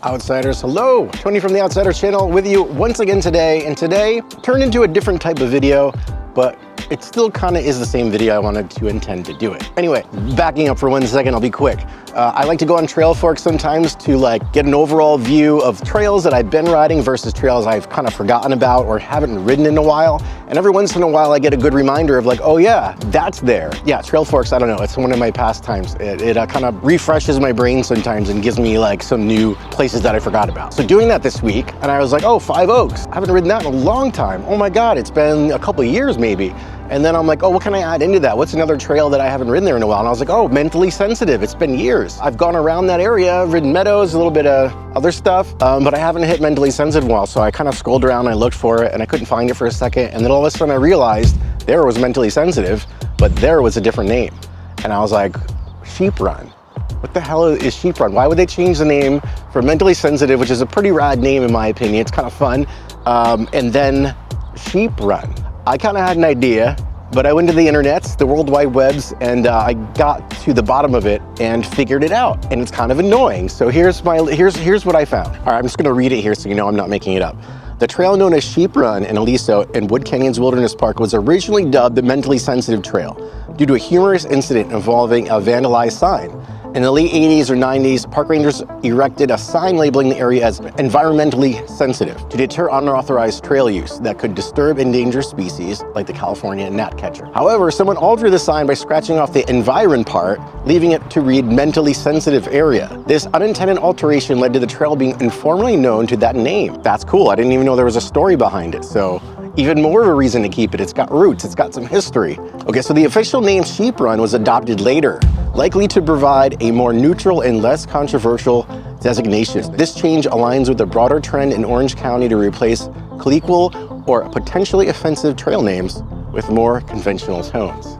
Outsiders, hello! Tony from the Outsiders channel with you once again today, and today turned into a different type of video, but it still kind of is the same video I wanted to intend to do it. Anyway, backing up for 1 second, I'll be quick. I like to go on trail forks sometimes to get an overall view of trails that I've been riding versus trails I've kind of forgotten about or haven't ridden in a while. And every once in a while I get a good reminder of oh yeah, that's there. Yeah, trail forks, I don't know, it's one of my pastimes. It kind of refreshes my brain sometimes and gives me some new places that I forgot about. So doing that this week, and I was oh, 5 Oaks. I haven't ridden that in a long time. Oh my God, it's been a couple of years maybe. And then I'm oh, what can I add into that? What's another trail that I haven't ridden there in a while? And I was oh, Mentally Sensitive. It's been years. I've gone around that area, ridden meadows, a little bit of other stuff, but I haven't hit Mentally Sensitive in a while. So I kind of scrolled around, I looked for it, and I couldn't find it for a second. And then all of a sudden I realized there was Mentally Sensitive, but there was a different name. And I was Sheep Run. What the hell is Sheep Run? Why would they change the name from Mentally Sensitive, which is a pretty rad name in my opinion. It's kind of fun. And then Sheep Run. I kind of had an idea, but I went to the internets, the World Wide Webs, and I got to the bottom of it and figured it out. And it's kind of annoying. So here's what I found. All right, I'm just gonna read it here so you know I'm not making it up. The trail known as Sheep Run in Aliso in Wood Canyons Wilderness Park was originally dubbed the Mentally Sensitive Trail due to a humorous incident involving a vandalized sign. In the late 80s or 90s, park rangers erected a sign labeling the area as environmentally sensitive to deter unauthorized trail use that could disturb endangered species like the California gnatcatcher. However, someone altered the sign by scratching off the environ part, leaving it to read mentally sensitive area. This unintended alteration led to the trail being informally known to that name. That's cool. I didn't even know there was a story behind it. So even more of a reason to keep it. It's got roots, it's got some history. Okay, so the official name Sheep Run was adopted later, likely to provide a more neutral and less controversial designation. This change aligns with the broader trend in Orange County to replace colloquial or potentially offensive trail names with more conventional tones.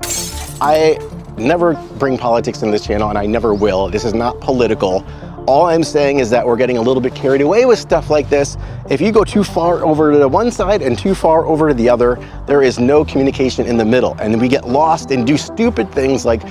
I never bring politics in this channel, and I never will. This is not political. All I'm saying is that we're getting a little bit carried away with stuff like this. If you go too far over to the one side and too far over to the other, there is no communication in the middle. And we get lost and do stupid things like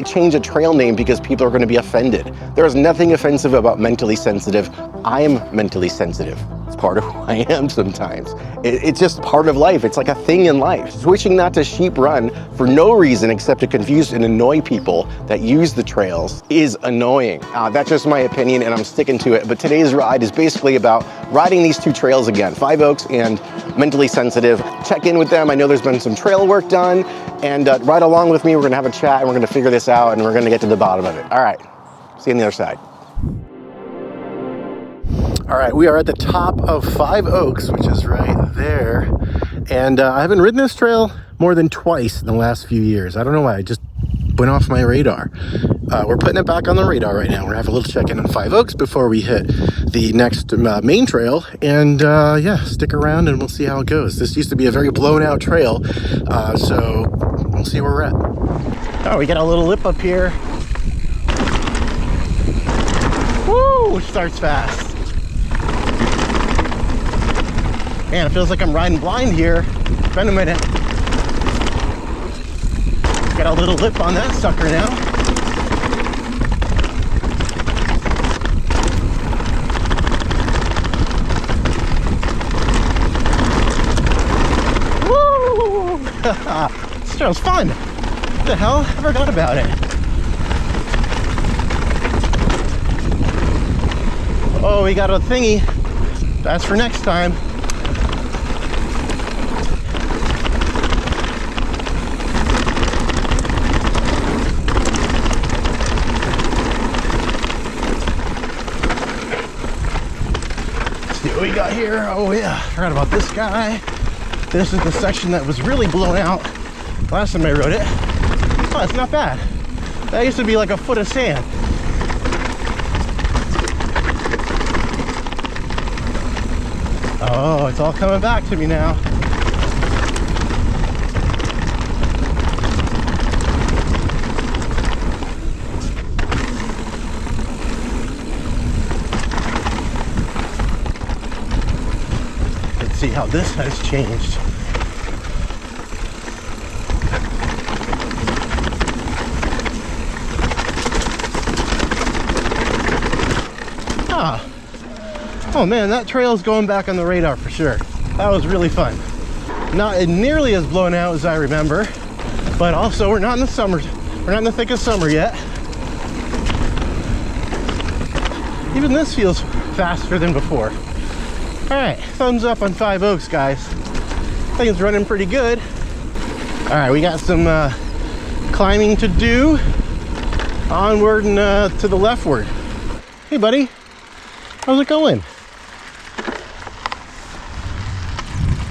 change a trail name because people are going to be offended. There is nothing offensive about mentally sensitive. I am mentally sensitive. It's part of who I am sometimes. It's just part of life. It's like a thing in life. Switching that to Sheep Run for no reason except to confuse and annoy people that use the trails is annoying. That's just my opinion and I'm sticking to it. But today's ride is basically about riding these two trails again, 5 Oaks and Mentally Sensitive. Check in with them. I know there's been some trail work done, and ride along with me. We're gonna have a chat and we're gonna figure this out and we're gonna get to the bottom of it. All right, see you on the other side. All right, we are at the top of 5 Oaks, which is right there. And I haven't ridden this trail more than twice in the last few years. I don't know why, it just went off my radar. We're putting it back on the radar right now. We're gonna have a little check-in on 5 Oaks before we hit the next main trail. And yeah, stick around and we'll see how it goes. This used to be a very blown out trail, so we'll see where we're at. Oh, we got a little lip up here. Woo, it starts fast. Man, it feels like I'm riding blind here. It's been a minute. Got a little lip on that sucker now. Woo! This trail's fun. What the hell? I forgot about it. Oh, we got a thingy. That's for next time. What we got here? Oh yeah, forgot about this guy. This is the section that was really blown out last time I rode it. Oh, it's not bad. That used to be like a foot of sand. Oh, it's all coming back to me now. See how this has changed. Oh man, that trail is going back on the radar for sure. That was really fun. Not nearly as blown out as I remember, but also we're not in the summer. We're not in the thick of summer yet. Even this feels faster than before. All right, thumbs up on Five Oaks, guys. Thing's running pretty good. All right, we got some climbing to do. Onward and to the leftward. Hey, buddy. How's it going?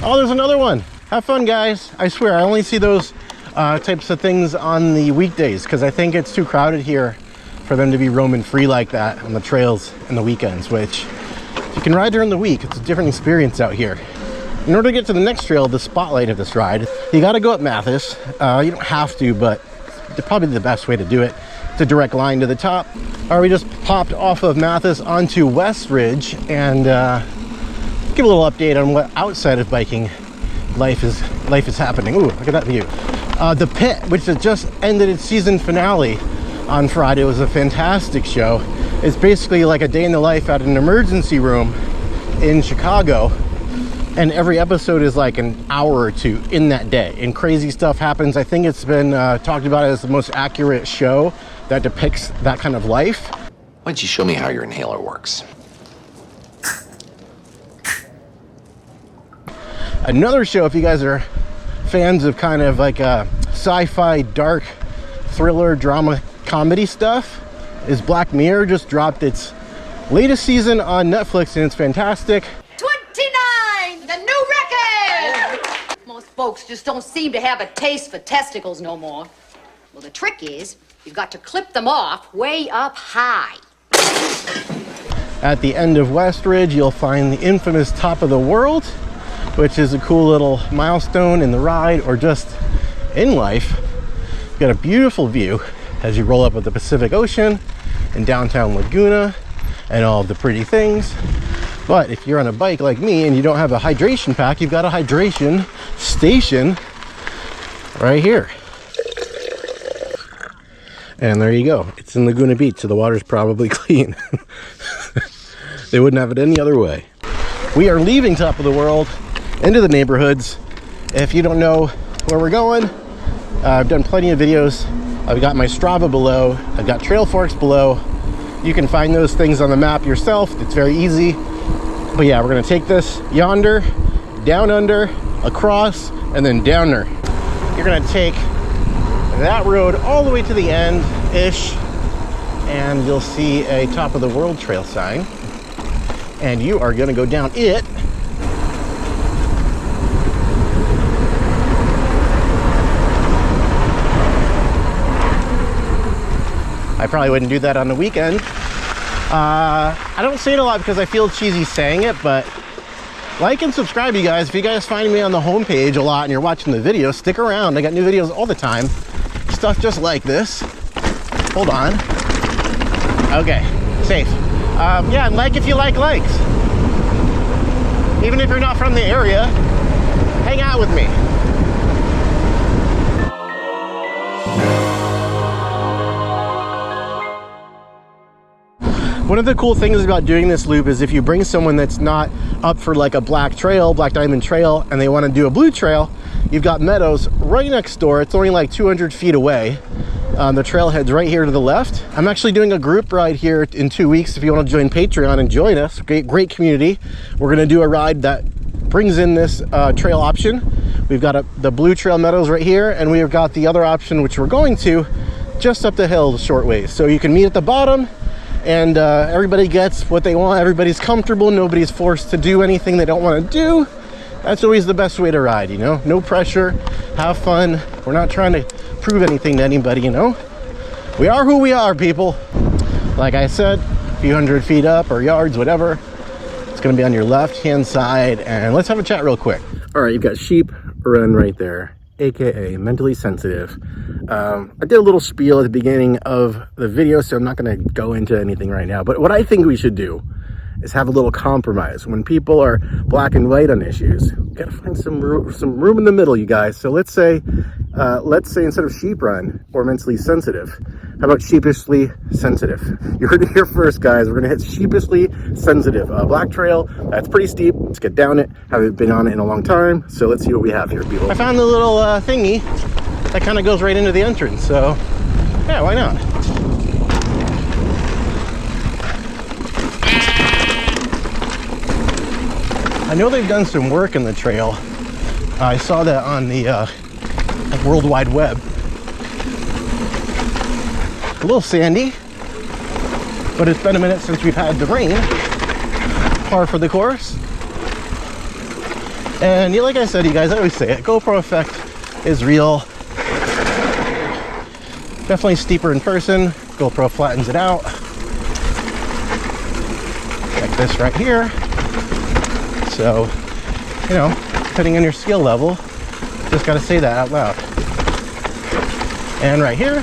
Oh, there's another one. Have fun, guys. I swear, I only see those types of things on the weekdays because I think it's too crowded here for them to be roaming free like that on the trails and the weekends, which if you can ride during the week, it's a different experience out here. In order to get to the next trail, the spotlight of this ride, you got to go up Mathis. You don't have to, but it's probably the best way to do it. It's a direct line to the top. All right, we just popped off of Mathis onto West Ridge and give a little update on what outside of biking life is happening. Ooh, look at that view. The Pit, which has just ended its season finale on Friday, was a fantastic show. It's basically like a day in the life at an emergency room in Chicago, and every episode is like an hour or two in that day, and crazy stuff happens. I think it's been talked about as the most accurate show that depicts that kind of life. Why don't you show me how your inhaler works? Another show, if you guys are fans of kind of like sci-fi, dark, thriller, drama, comedy stuff, is Black Mirror. Just dropped its latest season on Netflix, and it's fantastic. 29, the new record! Most folks just don't seem to have a taste for testicles no more. Well, the trick is, you've got to clip them off way up high. At the end of West Ridge, you'll find the infamous Top of the World, which is a cool little milestone in the ride or just in life. You've got a beautiful view as you roll up with the Pacific Ocean and downtown Laguna and all of the pretty things. But if you're on a bike like me and you don't have a hydration pack, you've got a hydration station right here. And there you go. It's in Laguna Beach, so the water's probably clean. They wouldn't have it any other way. We are leaving Top of the World into the neighborhoods. If you don't know where we're going, I've done plenty of videos. I've got my Strava below. I've got Trail Forks below. You can find those things on the map yourself. It's very easy. But yeah, we're gonna take this yonder, down under, across, and then downer. You're gonna take that road all the way to the end-ish, and you'll see a Top of the World trail sign. And you are gonna go down it. I probably wouldn't do that on the weekend. I don't say it a lot because I feel cheesy saying it, but like and subscribe, you guys. If you guys find me on the homepage a lot and you're watching the video, stick around. I got new videos all the time. Stuff just like this. Hold on. Okay, safe. Yeah, and like if you like likes. Even if you're not from the area, hang out with me. One of the cool things about doing this loop is if you bring someone that's not up for like a black diamond trail, and they want to do a blue trail, you've got meadows right next door. It's only like 200 feet away. The trailhead's right here to the left. I'm actually doing a group ride here in 2 weeks. If you want to join Patreon and join us, great community. We're going to do a ride that brings in this trail option. We've got the blue trail meadows right here, and we've got the other option, which we're going to just up the hill short ways. So you can meet at the bottom, and everybody gets what they want. Everybody's comfortable. Nobody's forced to do anything they don't want to do. That's always the best way to ride, you know? No pressure, have fun. We're not trying to prove anything to anybody, you know? We are who we are, people. Like I said, a few hundred feet up or yards, whatever. It's gonna be on your left-hand side, and let's have a chat real quick. All right, you've got sheep run right there, AKA mentally sensitive. I did a little spiel at the beginning of the video, so I'm not gonna go into anything right now, but what I think we should do is have a little compromise. When people are black and white on issues, we gotta find some room in the middle, you guys. So let's say instead of sheep run or mentally sensitive, how about sheepishly sensitive? You heard it here first, guys. We're gonna hit sheepishly sensitive. Black trail, that's pretty steep. Let's get down it. Haven't been on it in a long time, so let's see what we have here, people. I found the little thingy that kind of goes right into the entrance, so yeah, why not? I know they've done some work in the trail. I saw that on the World Wide Web. A little sandy, but it's been a minute since we've had the rain. Par for the course. And like I said, you guys, I always say it, GoPro effect is real. Definitely steeper in person. GoPro flattens it out. Like this right here. So, you know, depending on your skill level, just gotta say that out loud. And right here,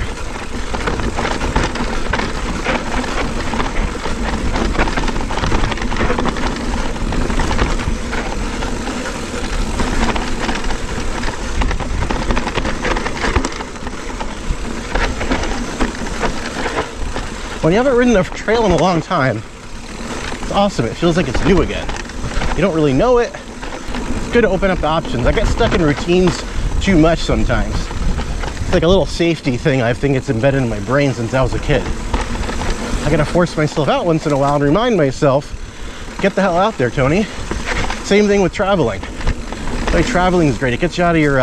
when you haven't ridden a trail in a long time, it's awesome. It feels like it's new again. You don't really know it. It's good to open up the options. I get stuck in routines too much sometimes. It's like a little safety thing. I think it's embedded in my brain since I was a kid. I gotta force myself out once in a while and remind myself, get the hell out there, Tony. Same thing with traveling. Like, traveling is great. It gets you out of your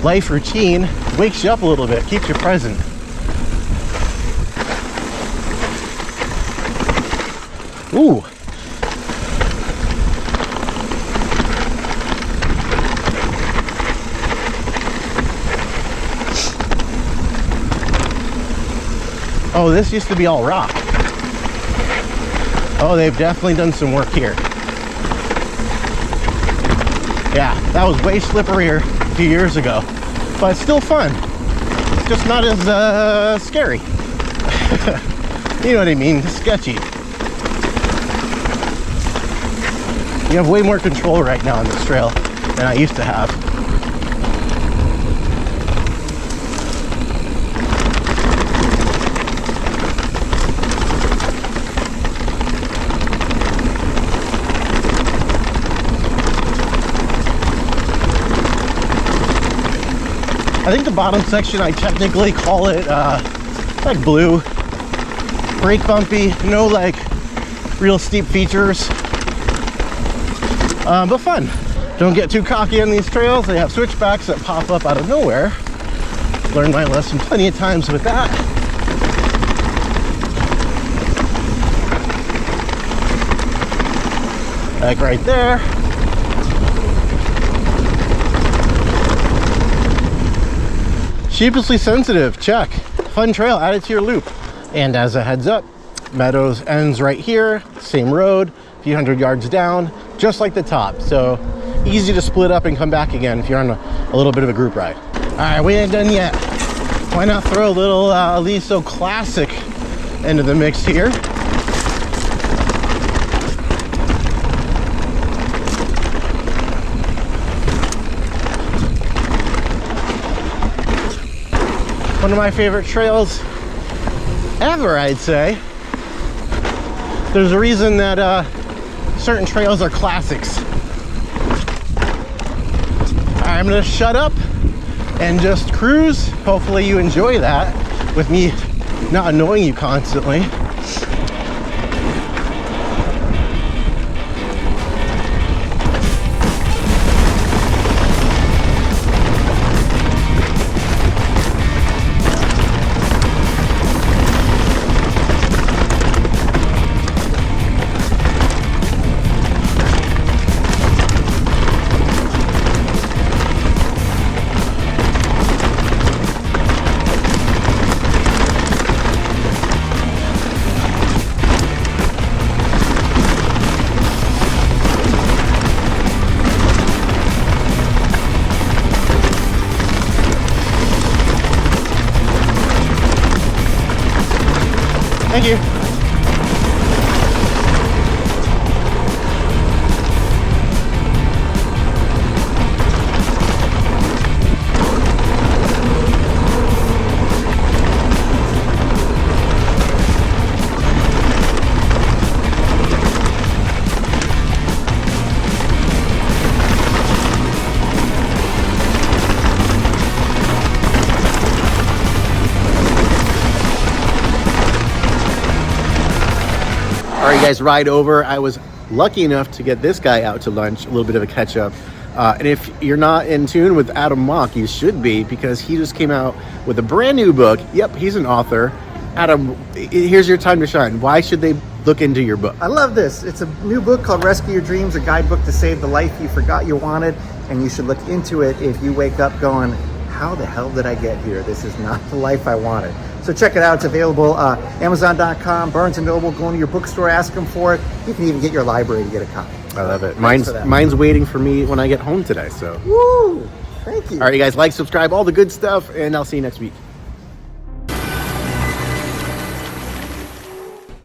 life routine, wakes you up a little bit, keeps you present. Ooh. Oh, this used to be all rock. Oh, they've definitely done some work here. Yeah, that was way slipperier a few years ago, but it's still fun. It's just not as scary. You know what I mean? Sketchy. You have way more control right now on this trail than I used to have. I think the bottom section, I technically call it like blue, brake bumpy, no like real steep features, but fun. Don't get too cocky on these trails. They have switchbacks that pop up out of nowhere. Learned my lesson plenty of times with that. Like right there. Sheepishly sensitive, check. Fun trail, add it to your loop. And as a heads up, Meadows ends right here, same road, a few hundred yards down, just like the top. So easy to split up and come back again if you're on a little bit of a group ride. All right, we ain't done yet. Why not throw a little Aliso Classic into the mix here? One of my favorite trails ever, I'd say. There's a reason that certain trails are classics. All right, I'm gonna shut up and just cruise. Hopefully you enjoy that with me not annoying you constantly. Thank you. All right, guys, ride over. I was lucky enough to get this guy out to lunch, a little bit of a catch up. And if you're not in tune with Adam Mock, you should be, because he just came out with a brand new book. Yep, he's an author. Adam, here's your time to shine. Why should they look into your book? I love this. It's a new book called Rescue Your Dreams, a guidebook to save the life you forgot you wanted. And you should look into it if you wake up going, how the hell did I get here? This is not the life I wanted. So check it out. It's available Amazon.com, Barnes & Noble. Go into your bookstore, ask them for it. You can even get your library to get a copy. I love it. Mine's waiting for me when I get home today. So, woo! Thank you. All right, you guys, like, subscribe, all the good stuff, and I'll see you next week.